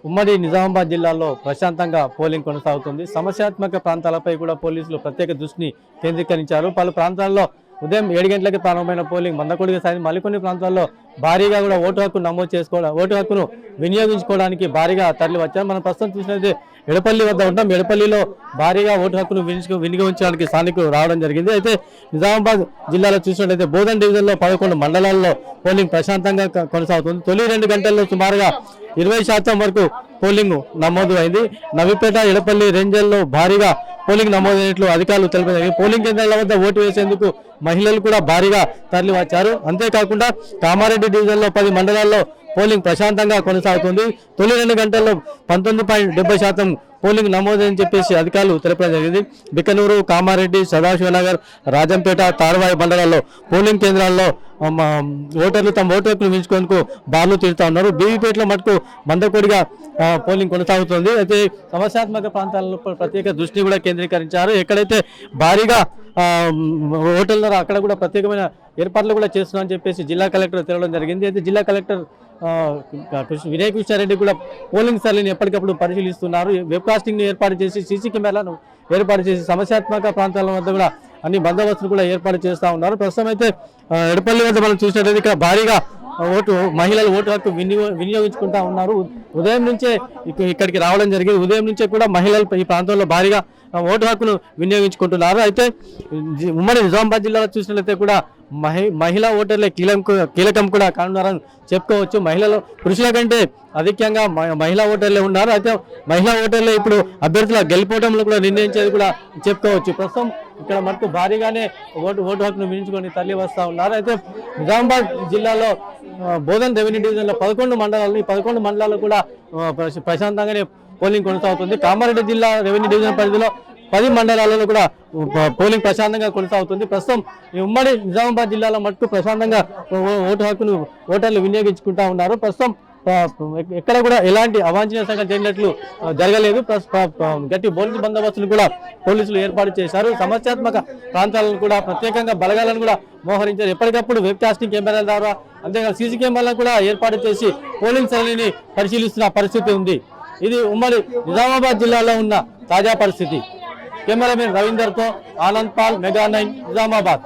ఉమ్మడి నిజామాబాద్ జిల్లాలో ప్రశాంతంగా పోలింగ్ కొనసాగుతుంది. సమస్యాత్మక ప్రాంతాలపై కూడా పోలీసులు ప్రత్యేక దృష్టిని కేంద్రీకరించారు. పలు ప్రాంతాల్లో ఉదయం 7 గంటలకి ప్రారంభమైన పోలింగ్ మందకొడిగా సాగింది. మరికొన్ని ప్రాంతాల్లో భారీగా కూడా ఓటు హక్కును వినియోగించుకోవడానికి భారీగా తరలి వచ్చారు. మనం ప్రస్తుతం చూసినట్లయితే ఎడపల్లి వద్ద ఉంటాం. ఎడపల్లిలో భారీగా ఓటు హక్కును వినియోగించడానికి స్థానికులు రావడం జరిగింది. అయితే నిజామాబాద్ జిల్లాలో చూసినట్లయితే బోధన్ డివిజన్లో 11 మండలాల్లో పోలింగ్ ప్రశాంతంగా కొనసాగుతుంది. తొలి 2 గంటల్లో సుమారుగా 20% వరకు పోలింగ్ నమోదు అయింది. నవీపేట, ఎడపల్లి రేంజల్లో భారీగా పోలింగ్ నమోదైనట్లు అధికారులు తెలిపారు. పోలింగ్ కేంద్రాల వద్ద ఓటు వేసేందుకు మహిళలు కూడా భారీగా తరలి వచ్చారు. అంతేకాకుండా కామారెడ్డి డివిజన్లో 10 మండలాల్లో పోలింగ్ ప్రశాంతంగా కొనసాగుతుంది. తొలి 2 గంటల్లో 19.70% పోలింగ్ నమోదని చెప్పేసి అధికారులు తెలపడం జరిగింది. బికనూరు, కామారెడ్డి, సదాశివనగర్, రాజంపేట, తార్వాయి మండలాల్లో పోలింగ్ కేంద్రాల్లో ఓటర్లు తమ ఓటు హక్కును వినియోగించుకునేందుకు బార్లు తీరుతా ఉన్నారు. బీవీపేటలో మటుకు మందకొడిగా పోలింగ్ కొనసాగుతుంది. అయితే సమస్యాత్మక ప్రాంతాలలో ప్రత్యేక దృష్టి కూడా కేంద్రీకరించారు. ఎక్కడైతే భారీగా ఓటర్లు అక్కడ కూడా ప్రత్యేకమైన ఏర్పాట్లు కూడా చేస్తున్నారని చెప్పేసి జిల్లా కలెక్టర్ తెలవడం జరిగింది. అయితే జిల్లా కలెక్టర్ వినయ్ కృష్ణారెడ్డి కూడా పోలింగ్ సరళిని ఎప్పటికప్పుడు పరిశీలిస్తున్నారు. వెబ్ కాస్టింగ్ ఏర్పాటు చేసి సీసీ కెమెరాలను ఏర్పాటు చేసి సమస్యాత్మక ప్రాంతాల వద్ద కూడా అన్ని బందోబస్తులు కూడా ఏర్పాటు చేస్తూ ఉన్నారు. ప్రస్తుతం అయితే ఎడపల్లి వద్ద మనం చూసినట్లయితే ఇక్కడ భారీగా మహిళలు ఓటు హక్కు వినియోగించుకుంటా ఉన్నారు. ఉదయం నుంచే ఇక్కడికి రావడం జరిగింది. ఉదయం నుంచే కూడా మహిళలు ఈ ప్రాంతంలో భారీగా ఓటు హక్కును వినియోగించుకుంటున్నారు. అయితే ఉమ్మడి నిజామాబాద్ జిల్లాలో చూసినట్లయితే కూడా మహిళా ఓటర్లే కీలకం కూడా కానున్నారని చెప్పుకోవచ్చు. మహిళలు పురుషుల కంటే అధికంగా మహిళా ఓటర్లే ఉన్నారు. అయితే మహిళా ఓటర్లే ఇప్పుడు అభ్యర్థుల గెలిపోవడంలో కూడా నిర్ణయించేది కూడా చెప్పుకోవచ్చు. ప్రస్తుతం ఇక్కడ మటుకు భారీగానే ఓటు హక్కును వినియోగించుకొని తరలి వస్తూ ఉన్నారు. అయితే నిజామాబాద్ జిల్లాలో బోధన్ రెవెన్యూ డివిజన్లో 11 మండలాలు, ఈ 11 మండలాలు కూడా ప్రశాంతంగానే పోలింగ్ కొనసాగుతుంది. కామారెడ్డి జిల్లా రెవెన్యూ డివిజన్ పరిధిలో 10 మండలాలలో కూడా పోలింగ్ ప్రశాంతంగా కొనసాగుతుంది. ప్రస్తుతం ఈ ఉమ్మడి నిజామాబాద్ జిల్లాలో మటుకు ప్రశాంతంగా ఓటు హక్కును ఓటర్లు వినియోగించుకుంటా ఉన్నారు. ప్రస్తుతం ఎక్కడ కూడా ఎలాంటి అవాంఛనీయ సంఘటన జరిగినట్లు జరగలేదు. గట్టి పోలీసు బందోబస్తులు కూడా పోలీసులు ఏర్పాటు చేశారు. సమస్యాత్మక ప్రాంతాలను కూడా ప్రత్యేకంగా బలగాలను కూడా మోహరించారు. ఎప్పటికప్పుడు వెబ్ కాస్టింగ్ కెమెరాల ద్వారా అంతేకాదు సీసీ కెమెరాలను కూడా ఏర్పాటు చేసి పోలింగ్ సరళిని పరిశీలిస్తున్న పరిస్థితి ఉంది. ఇది ఉమ్మడి నిజామాబాద్ జిల్లాలో ఉన్న తాజా పరిస్థితి. కెమెరామెన్ రవీందర్తో ఆనంద్ పాల్, మెగా 9 నిజామాబాద్.